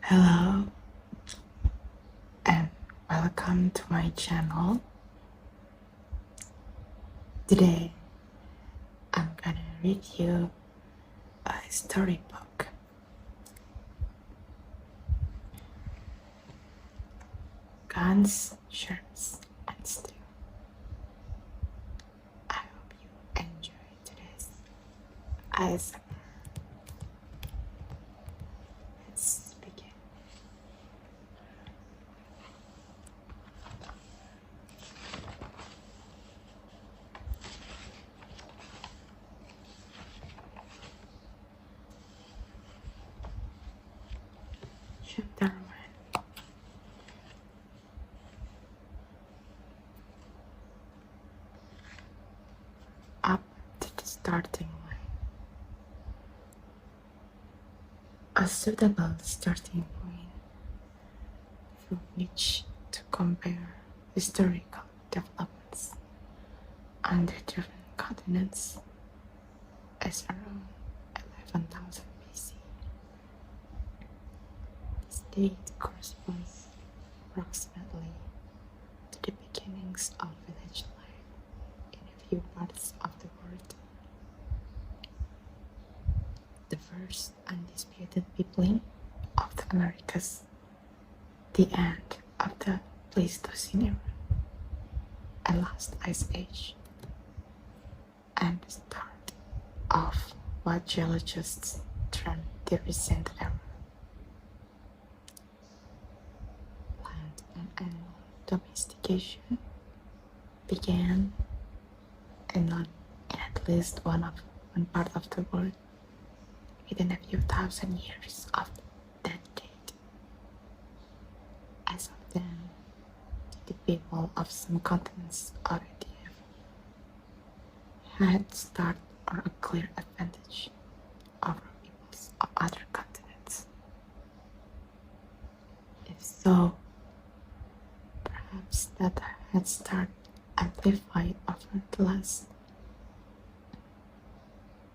Hello and welcome to my channel. Today I'm gonna read you a storybook. Guns, Shirts and Stew. I hope you enjoy today's ASMR. Let's begin. Chapter 1. Up to the starting line. A suitable starting point from which to compare historical developments on the different continents is around 11,000 BC. This date corresponds approximately to the beginnings of village life in a few parts of the world. The first undisputed peopling of the Americas, the end of the Pleistocene era, a last ice age, and the start of what geologists term the recent era. Plant and animal domestication began in at least one part of the world within a few thousand years of that date. As of then, the people of some continents already had start or a clear advantage over peoples of other continents. If so, perhaps that head start amplified over the last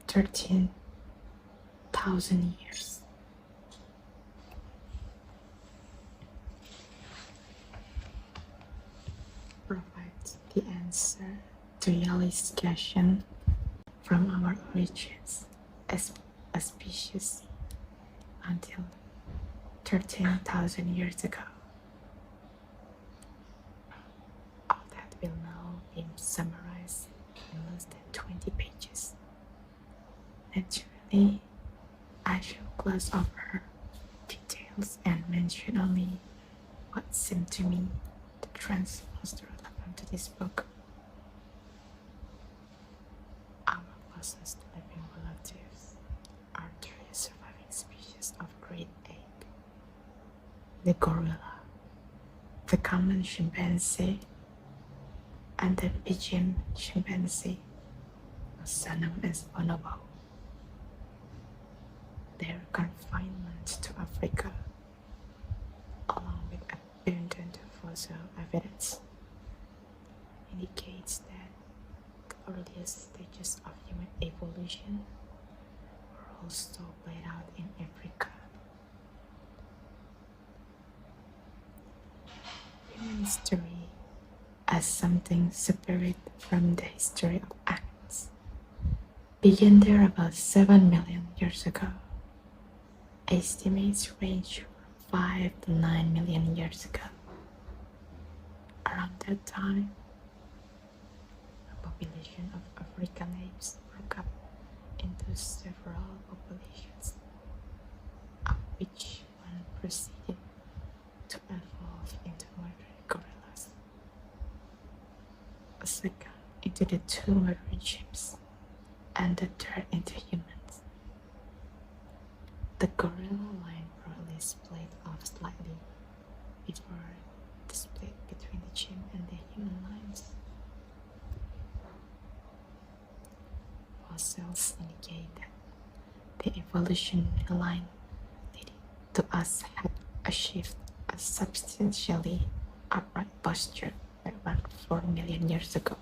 13,000 years. Provides the answer to Yali's question from our origins as a species until 13,000 years ago. All that will now be summarized in less than 20 pages. Naturally, I shall gloss over details and mention only what seemed to me the trends most relevant to this book. Our closest living relatives are three surviving species of great ape: the gorilla, the common chimpanzee, and the pigeon chimpanzee, also known as bonobo. Their confinement to Africa, along with abundant fossil evidence, indicates that the earliest stages of human evolution were also played out in Africa. Human history as something separate from the history of animals began there about 7 million years ago. Estimates range from 5 to 9 million years ago. Around that time, a population of African apes broke up into several populations, of which one proceeded to evolve into modern gorillas, a second into the two modern chimps, and the third into humans. The gorilla line probably split off slightly before the split between the chimp and the human lines. Fossils indicate that the evolutionary line leading to us had achieved a substantially upright posture about 4 million years ago,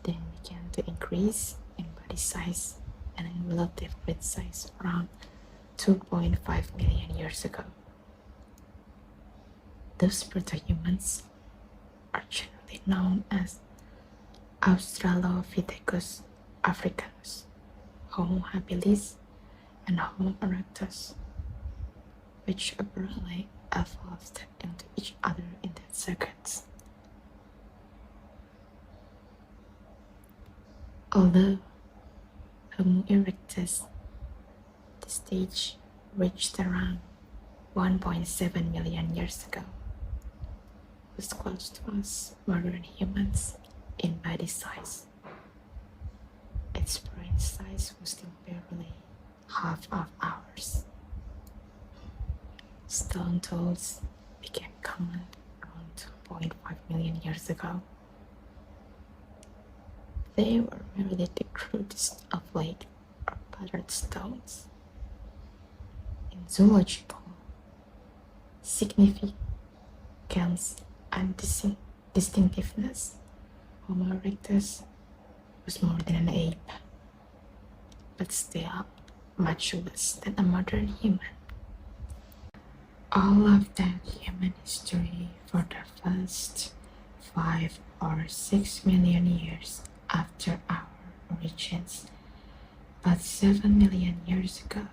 then began to increase in body size and in relative width size around 2.5 million years ago. Those proto-humans are generally known as Australopithecus africanus, Homo habilis, and Homo erectus, which apparently evolved into each other in that seconds. Although Homo erectus, the stage reached around 1.7 million years ago, was close to us modern humans in body size. Its brain size was still barely half of ours. Stone tools became common around 2.5 million years ago. They were merely the crudest of flake or battered stones. In zoological significance and distinctiveness, Homo erectus was more than an ape, but still much less than a modern human. All of that human history for the first 5 or 6 million years after our origins, but 7 million years ago,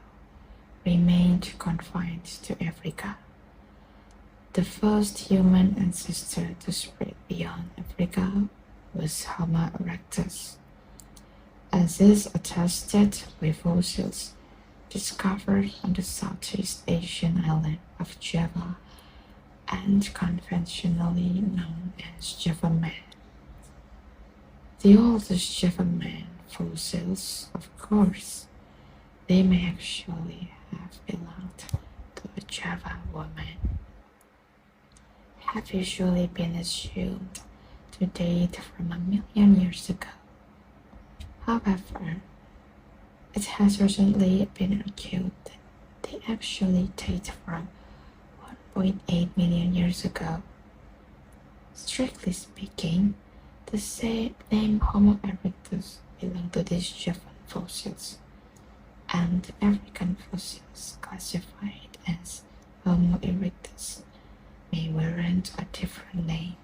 remained confined to Africa. The first human ancestor to spread beyond Africa was Homo erectus, as is attested by fossils discovered on the Southeast Asian island of Java and conventionally known as Java Man. The oldest Java Man fossils, of course, they may actually have belonged to a Java woman, have usually been assumed to date from 1,000,000 years ago. However, it has recently been argued that they actually date from 1.8 million years ago. Strictly speaking, the name Homo erectus belong to these Javan fossils, and African fossils classified as Homo erectus may warrant a different name.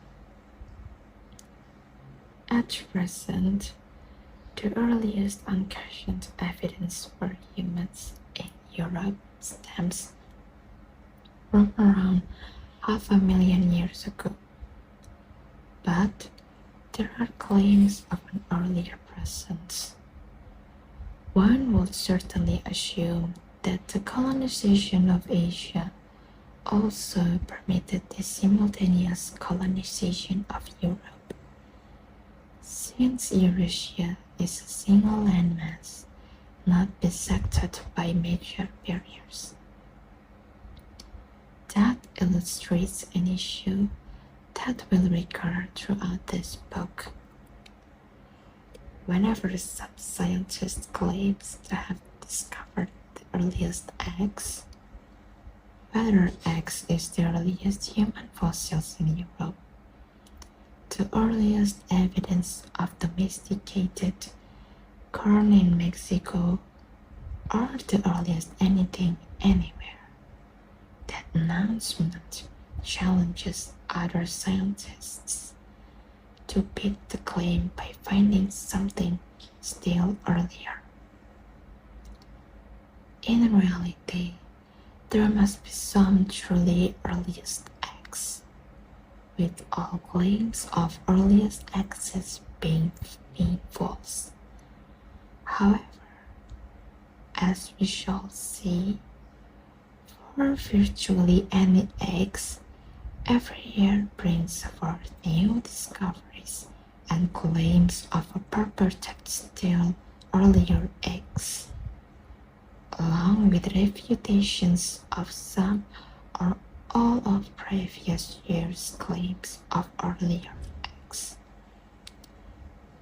At present, the earliest unquestioned evidence for humans in Europe stems from around 500,000 years ago, but there are claims of an earlier presence. One would certainly assume that the colonization of Asia also permitted the simultaneous colonization of Europe, since Eurasia is a single landmass not bisected by major barriers. That illustrates an issue that will recur throughout this book. Whenever some scientist claims to have discovered the earliest eggs, whether X is the earliest human fossils in Europe, the earliest evidence of domesticated corn in Mexico, or the earliest anything anywhere, that announcement challenges other scientists to beat the claim by finding something still earlier. In reality, there must be some truly earliest X, with all claims of earliest access being false. However, as we shall see, for virtually any X, every year brings forth new discoveries and claims of a purported still earlier X, along with refutations of some or all of previous years' claims of earlier X.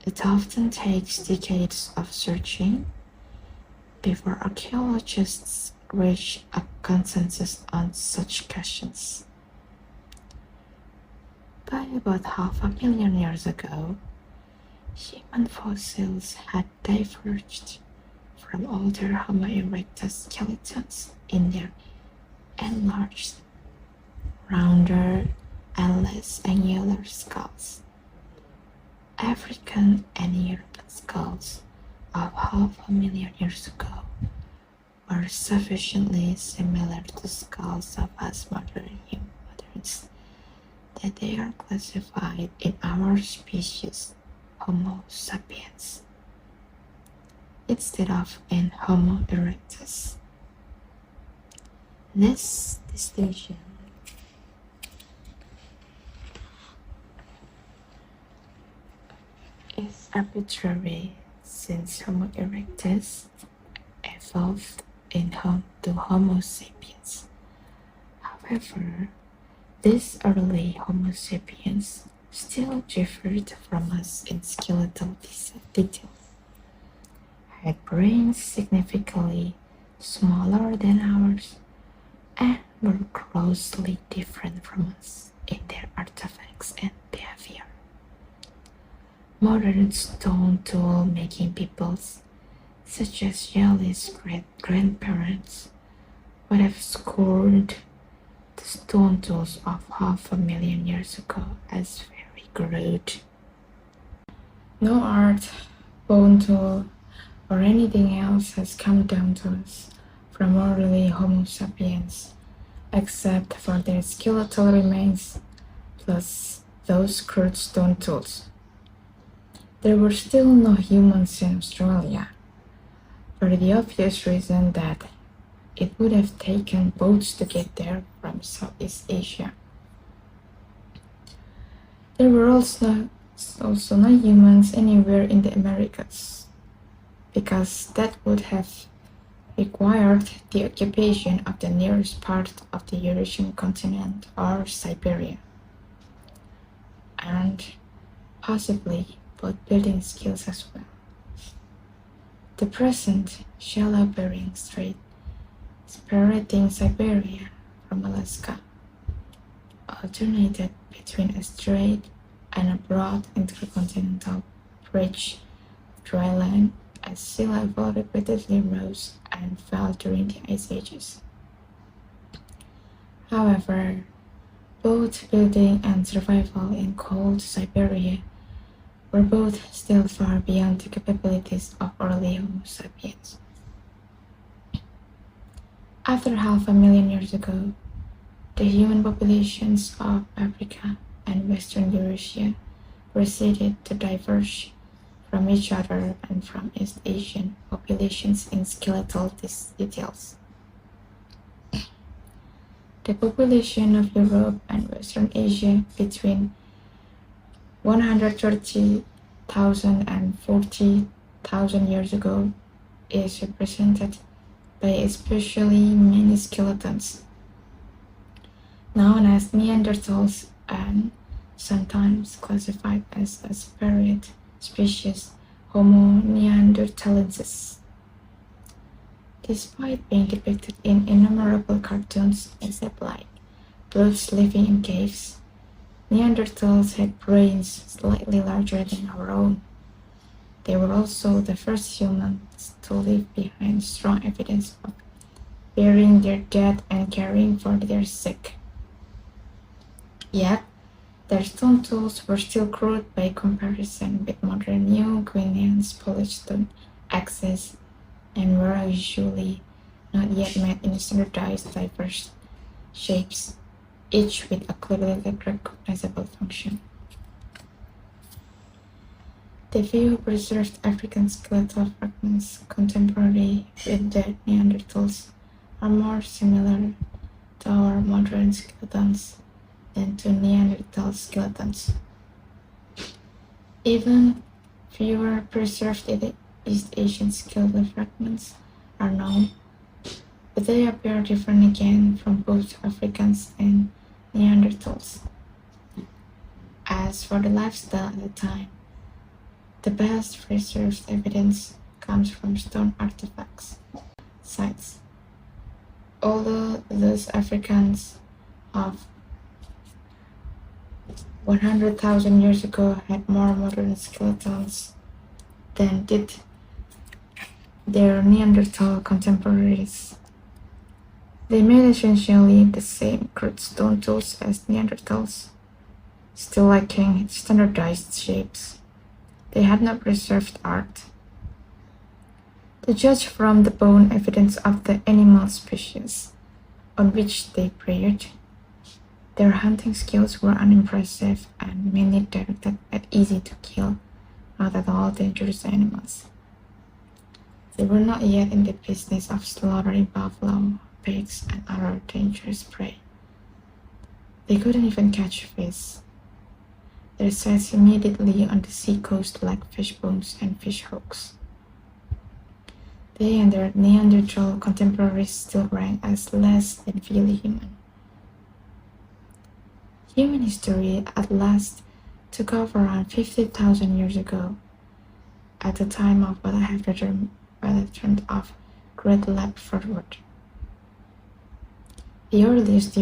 It often takes decades of searching before archaeologists reach a consensus on such questions. By about 500,000 years ago, human fossils had diverged from older Homo erectus skeletons in their enlarged, rounder, and less angular skulls. African and European skulls of half a million years ago were sufficiently similar to skulls of us moderns that they are classified in our species Homo sapiens instead of in Homo erectus. This distinction is arbitrary since Homo erectus evolved to Homo sapiens. However, these early Homo sapiens still differed from us in skeletal detail, had brains significantly smaller than ours, and were grossly different from us in their artifacts and behavior. Modern stone tool making peoples, such as Yali's great-grandparents, would have scorned the stone tools of half a million years ago as very crude. No art, bone tool, or anything else has come down to us from early Homo sapiens, except for their skeletal remains plus those crude stone tools. There were still no humans in Australia, for the obvious reason that it would have taken boats to get there from Southeast Asia. There were also no humans anywhere in the Americas, because that would have required the occupation of the nearest part of the Eurasian continent or Siberia, and possibly both building skills as well. The present shallow Bering Strait, separating Siberia from Alaska, alternated between a strait and a broad intercontinental bridge of dry land as sea level repeatedly rose and fell during the ice ages. However, both building and survival in cold Siberia were both still far beyond the capabilities of early Homo sapiens. After half a million years ago, the human populations of Africa and Western Eurasia proceeded to diverge from each other and from East Asian populations in skeletal details. The population of Europe and Western Asia between 130,000 and 40,000 years ago is represented by especially many skeletons, known as Neanderthals and sometimes classified as a separate species Homo neanderthalensis. Despite being depicted in innumerable cartoons except like brutes living in caves, Neanderthals had brains slightly larger than our own. They were also the first humans to leave behind strong evidence of burying their dead and caring for their sick. Yet, their stone tools were still crude by comparison with modern New Guinea's polished stone axes and were usually not yet made in standardized diverse shapes, each with a clearly recognizable function. The few preserved African skeletal fragments contemporary with the Neanderthals are more similar to our modern skeletons than to Neanderthal skeletons. Even fewer preserved East Asian skeletal fragments are known, but they appear different again from both Africans and Neanderthals. As for the lifestyle at the time, the best preserved evidence comes from stone artifacts sites. Although those Africans of 100,000 years ago had more modern skeletons than did their Neanderthal contemporaries. They made essentially the same crude stone tools as Neanderthals, still lacking standardized shapes. They had not preserved art. To judge from the bone evidence of the animal species on which they preyed, their hunting skills were unimpressive and mainly directed at easy-to-kill, not at all dangerous animals. They were not yet in the business of slaughtering buffalo, pigs, and other dangerous prey. They couldn't even catch fish. Their sites immediately on the seacoast lacked fish bones and fish hooks. They and their Neanderthal contemporaries still rank as less than fully human. Human history at last took off around 50,000 years ago, at the time of what I have termed of Great Leap Forward. The earliest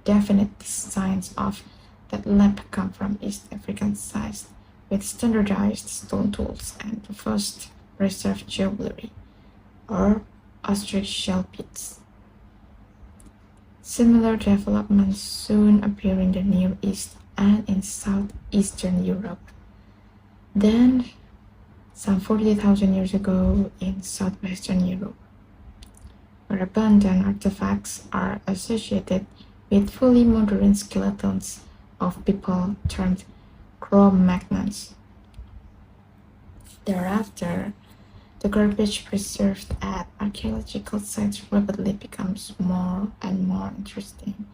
definite signs of that leap come from East African sites with standardized stone tools and the first preserved jewelry, or ostrich shell pits. Similar developments soon appear in the Near East and in southeastern Europe. Then, some 40,000 years ago in southwestern Europe, where abundant artifacts are associated with fully modern skeletons of people termed Cro-Magnons. Thereafter, the garbage preserved at archaeological sites rapidly becomes more and more interesting,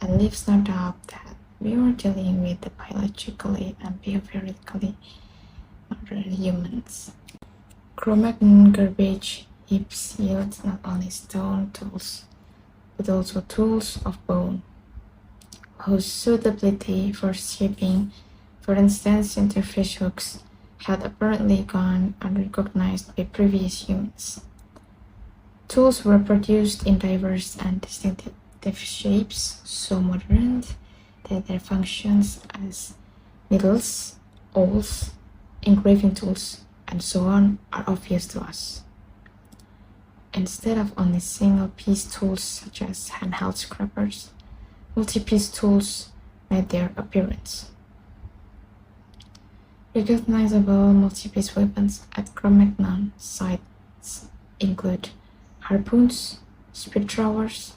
and leaves no doubt that we are dealing with the biologically and behaviorally modern humans. Cro-Magnon garbage heaps yield not only stone tools, but also tools of bone, whose suitability for shaping, for instance into fish hooks, had apparently gone unrecognized by previous humans. Tools were produced in diverse and distinctive shapes, so modern that their functions as needles, awls, engraving tools, and so on are obvious to us. Instead of only single-piece tools such as handheld scrapers, multi-piece tools made their appearance. Recognizable multi-piece weapons at Cro-Magnon sites include harpoons, spear throwers,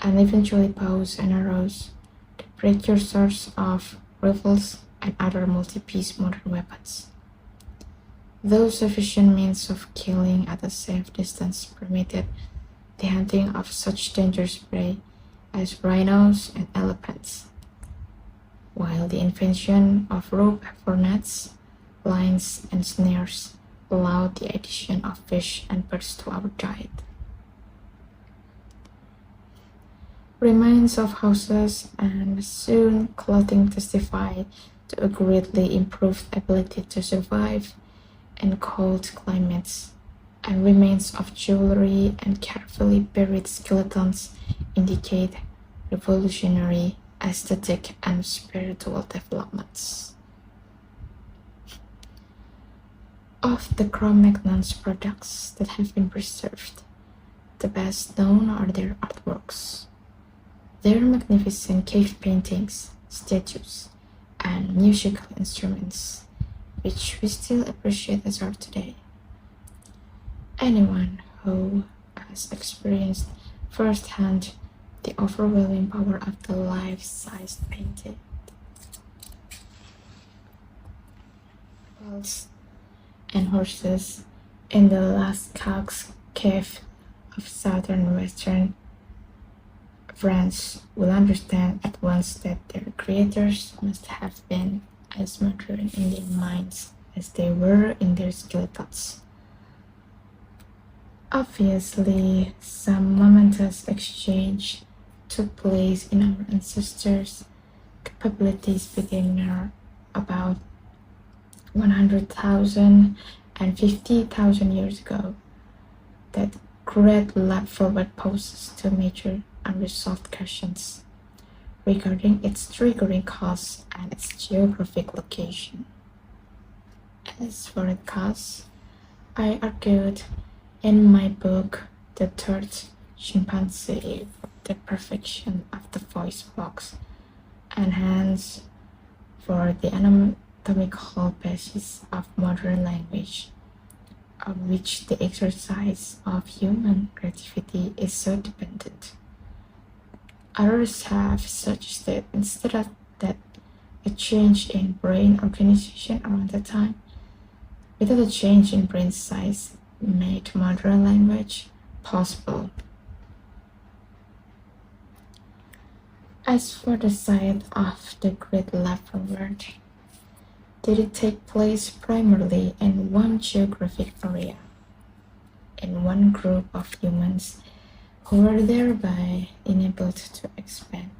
and eventually bows and arrows, the precursors of rifles and other multi-piece modern weapons. Though sufficient means of killing at a safe distance permitted the hunting of such dangerous prey as rhinos and elephants, while the invention of rope for nets, lines, and snares allowed the addition of fish and birds to our diet. Remains of houses and soon clothing testify to a greatly improved ability to survive in cold climates, and remains of jewelry and carefully buried skeletons indicate revolutionary aesthetic and spiritual developments. Of the Cro-Magnon's products that have been preserved, the best known are their artworks. Their magnificent cave paintings, statues, and musical instruments, which we still appreciate as art today. Anyone who has experienced firsthand the overwhelming power of the life-size painted bulls and horses in the Lascaux cave of southern western France will understand at once that their creators must have been as modern in their minds as they were in their skeletons. Obviously, some momentous exchange took place in our ancestors' capabilities beginning about 100,000 and 50,000 years ago. That great leap forward poses two major unresolved questions regarding its triggering cause and its geographic location. As for the cause, I argued in my book, The Third Chimpanzee, the perfection of the voice box, and hence for the anatomical basis of modern language, of which the exercise of human creativity is so dependent. Others have suggested instead of that a change in brain organization around that time, without a change in brain size, made modern language possible. As for the site of the Great Leap Forward, did it take place primarily in one geographic area, in one group of humans who were thereby enabled to expand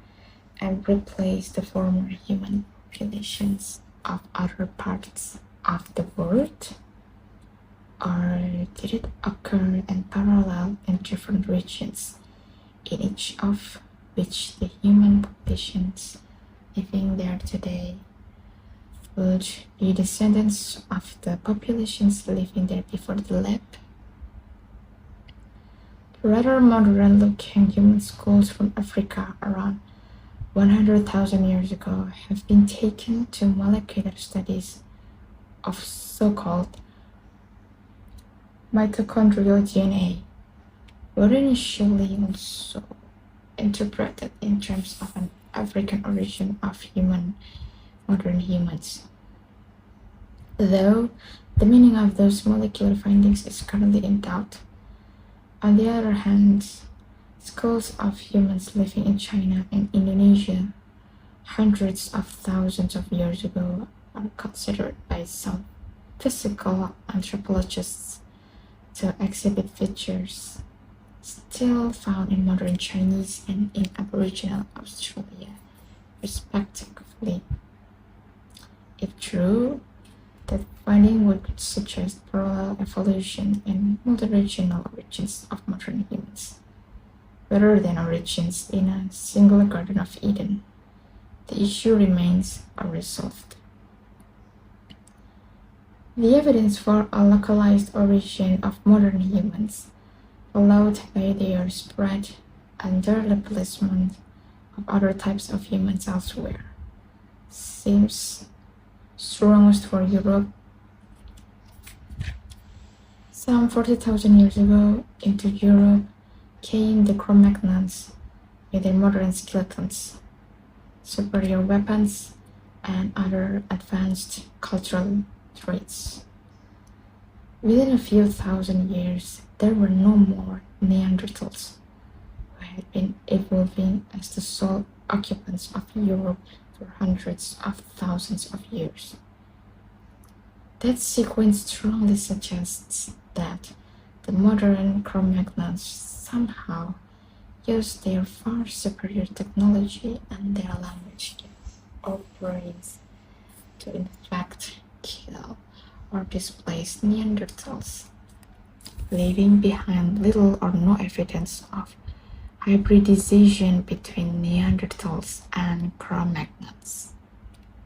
and replace the former human populations of other parts of the world? Or did it occur in parallel in different regions, in each of which the human populations living there today would be descendants of the populations living there before the leap? Rather modern-looking human skulls from Africa around 100,000 years ago have been taken to molecular studies of so-called mitochondrial DNA, were initially also interpreted in terms of an African origin of modern humans. Though the meaning of those molecular findings is currently in doubt. On the other hand, skulls of humans living in China and Indonesia hundreds of thousands of years ago are considered by some physical anthropologists to exhibit features still found in modern Chinese and in Aboriginal Australia, respectively. If true, that finding would suggest parallel evolution and multi-regional origins of modern humans, rather than origins in a single Garden of Eden. The issue remains unresolved. The evidence for a localized origin of modern humans, followed by their spread under the placement of other types of humans elsewhere, seems strongest for Europe. Some 40,000 years ago, into Europe came the Cro-Magnons with their modern skeletons, superior weapons, and other advanced cultural traits. Within a few thousand years, there were no more Neanderthals, who had been evolving as the sole occupants of Europe for hundreds of thousands of years. That sequence strongly suggests that the modern Cro-Magnons somehow used their far superior technology and their language or brains to infect, kill, or displace Neanderthals, leaving behind little or no evidence of hybridization between Neanderthals and Cro-Magnons.